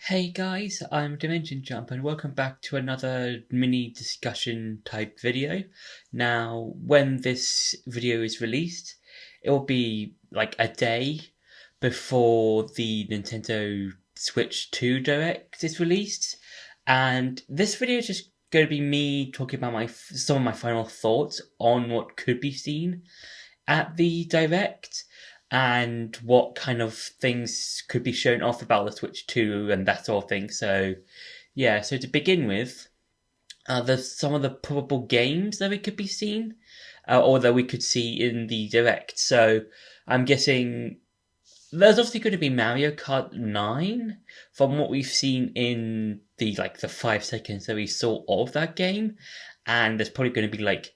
Hey guys, I'm Dimension Jump and welcome back to another mini discussion type video. Now, when this video is released, it will be like a day before the Nintendo Switch 2 Direct is released. And this video is just going to be me talking about some of my final thoughts on what could be seen at the Direct and what kind of things could be shown off about the Switch 2 and that sort of thing. So, yeah, so to begin with, there's some of the probable games that we could be seen, or that we could see in the Direct. So, I'm guessing there's obviously going to be Mario Kart 9 from what we've seen in the 5 seconds that we saw of that game, and there's probably going to be like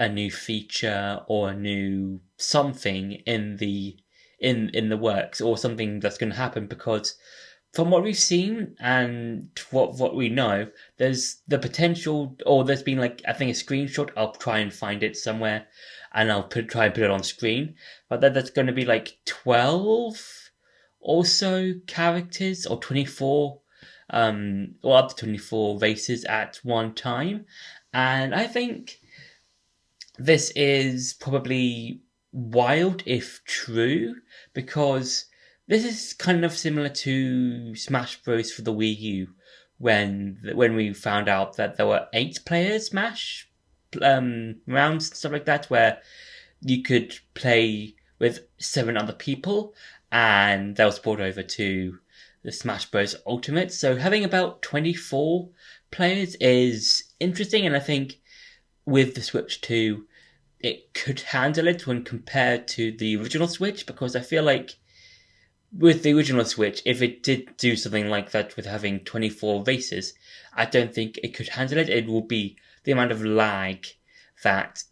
a new feature or a new something in the works or something that's going to happen because from what we've seen and what we know, there's the potential, or there's been like I think a screenshot. I'll try and find it somewhere, and try and put it on screen. But then there's going to be like 12 or so characters, or 24, or up to 24 races at one time, and I think this is probably wild if true, because this is kind of similar to Smash Bros. For the Wii U, when we found out that there were 8 player Smash rounds and stuff like that, where you could play with 7 other people, and that was brought over to the Smash Bros. Ultimate. So having about 24 players is interesting, and I think with the Switch 2, it could handle it when compared to the original Switch, because I feel like with the original Switch, if it did do something like that with having 24 races, I don't think it could handle it. It will be the amount of lag that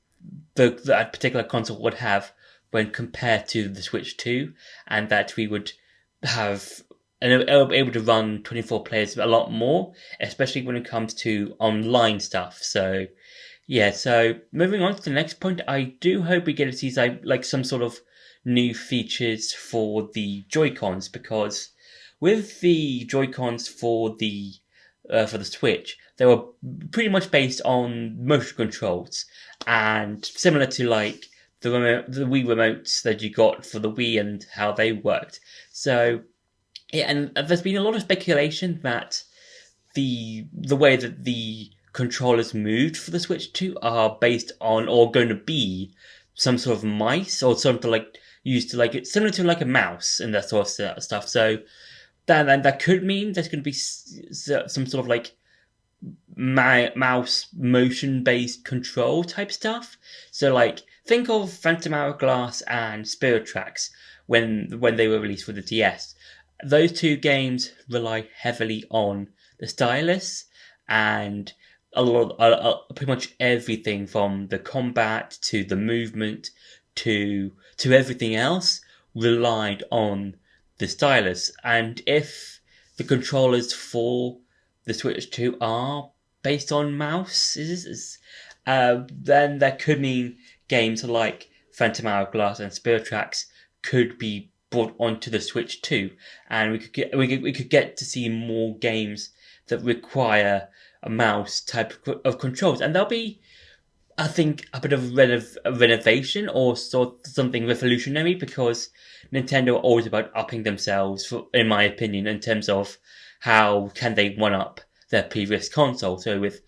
that particular console would have when compared to the Switch 2, and that we would have and able to run 24 players a lot more, especially when it comes to online stuff. So yeah, so moving on to the next point, I do hope we get to see like some sort of new features for the Joy-Cons, because with the Joy-Cons for the Switch, they were pretty much based on motion controls and similar to like the Wii remotes that you got for the Wii and how they worked. So yeah, and there's been a lot of speculation that the way that the controllers moved for the Switch 2 are based on, or going to be, some sort of mice or something like used to like it similar to like a mouse and that sort of stuff. So that could mean there's going to be some sort of like mouse motion based control type stuff. So like think of Phantom Hourglass and Spirit Tracks when they were released for the DS. Those two games rely heavily on the stylus, and pretty much everything from the combat to the movement to everything else relied on the stylus. And if the controllers for the Switch 2 are based on mouses, then that could mean games like Phantom Hourglass and Spirit Tracks could be brought onto the Switch 2, and we could get to see more games that require a mouse type of controls, and there'll be, I think, a bit of a renovation or something revolutionary, because Nintendo are always about upping themselves, in my opinion, in terms of how can they one up their previous console. So if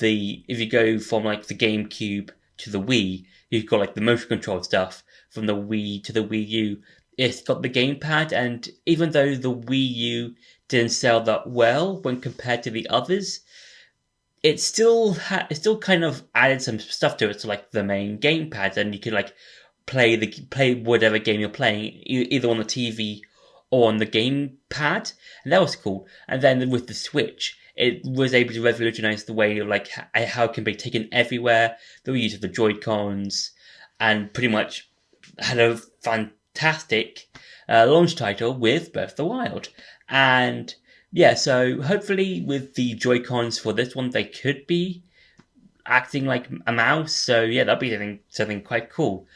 you go from like the GameCube to the Wii, you've got like the motion control stuff. From the Wii to the Wii U, it's got the gamepad, and even though the Wii U didn't sell that well when compared to the others, it still kind of added some stuff to it, so like the main gamepad, and you could like play whatever game you're playing either on the TV or on the gamepad, and that was cool. And then with the Switch, it was able to revolutionize the way like how it can be taken everywhere. The use of the Joy-Cons, and pretty much had a fantastic launch title with Breath of the Wild. And yeah, so hopefully with the Joy-Cons for this one, they could be acting like a mouse. So yeah, that'd be something quite cool.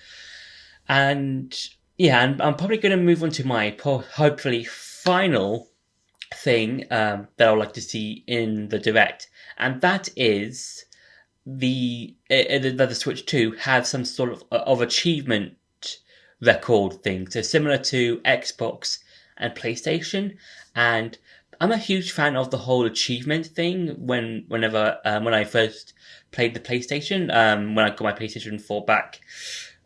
And yeah, and I'm probably going to move on to my hopefully final thing that I would like to see in the Direct, and that is the Switch 2 has some sort of achievement record thing, so similar to Xbox and PlayStation. And I'm a huge fan of the whole achievement thing. When I first played the PlayStation, when I got my PlayStation 4 back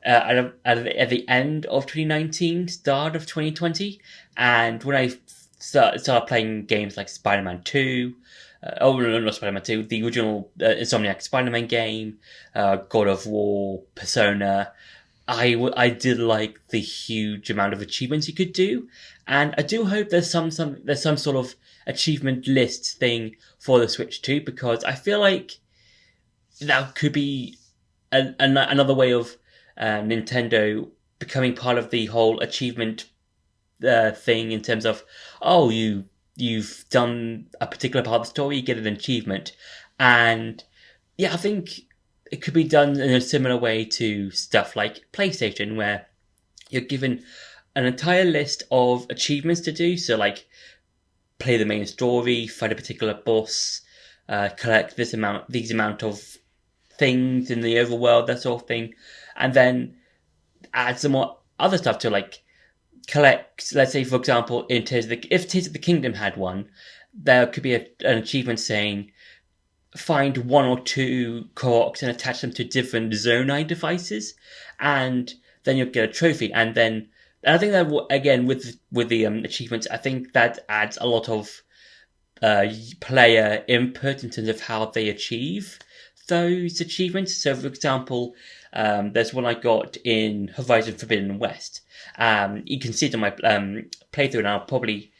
at the end of 2019, start of 2020, and when I started playing games like Spider-Man 2, no, not Spider-Man 2, the original Insomniac Spider-Man game, God of War, Persona. I did like the huge amount of achievements you could do, and I do hope there's some sort of achievement list thing for the Switch 2, because I feel like that could be another way of Nintendo becoming part of the whole achievement thing, in terms of, oh, you've done a particular part of the story, you get an achievement. And yeah, I think it could be done in a similar way to stuff like PlayStation, where you're given an entire list of achievements to do. So like, play the main story, fight a particular boss, collect these amount of things in the overworld, that sort of thing, and then add some more other stuff to, like, collect. Let's say, for example, if Tears of the Kingdom had one, there could be an achievement saying, find one or two Koroks and attach them to different Zonai devices, and then you'll get a trophy. And I think that, again, with the achievements, I think that adds a lot of player input in terms of how they achieve those achievements. So, for example, there's one I got in Horizon Forbidden West. You can see it on my playthrough, and I'll probably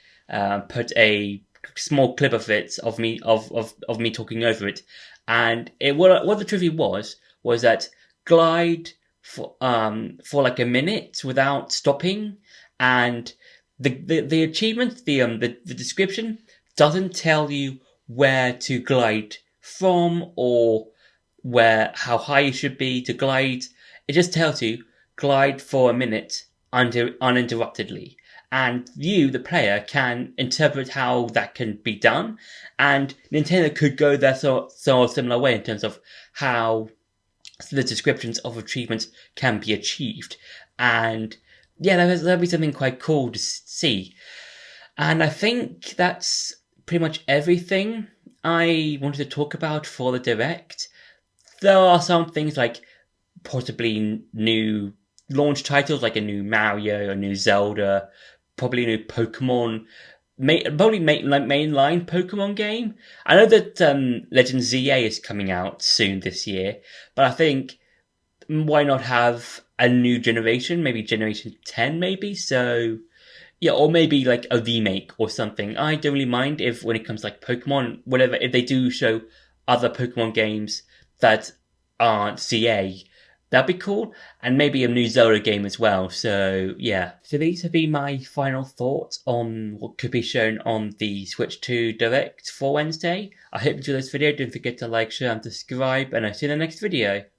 put a small clip of it, of me talking over it. And what the trivia was that glide for like a minute without stopping, and the achievement, the description doesn't tell you where to glide from, or how high you should be to glide. It just tells you glide for a minute uninterruptedly. And you, the player, can interpret how that can be done. And Nintendo could go their similar way in terms of how the descriptions of achievements can be achieved. And yeah, that'd be something quite cool to see. And I think that's pretty much everything I wanted to talk about for the Direct. There are some things like possibly new launch titles, like a new Mario, a new Zelda, probably a new Pokemon, probably mainline Pokemon game. I know that Legend ZA is coming out soon this year, but I think, why not have a new generation, maybe Generation 10 maybe? So yeah, or maybe like a remake or something. I don't really mind if, when it comes to like Pokemon, whatever, if they do show other Pokemon games that aren't CA, that'd be cool. And maybe a new Zelda game as well. So yeah. So these have been my final thoughts on what could be shown on the Switch 2 Direct for Wednesday. I hope you enjoyed this video. Don't forget to like, share, and subscribe, and I'll see you in the next video.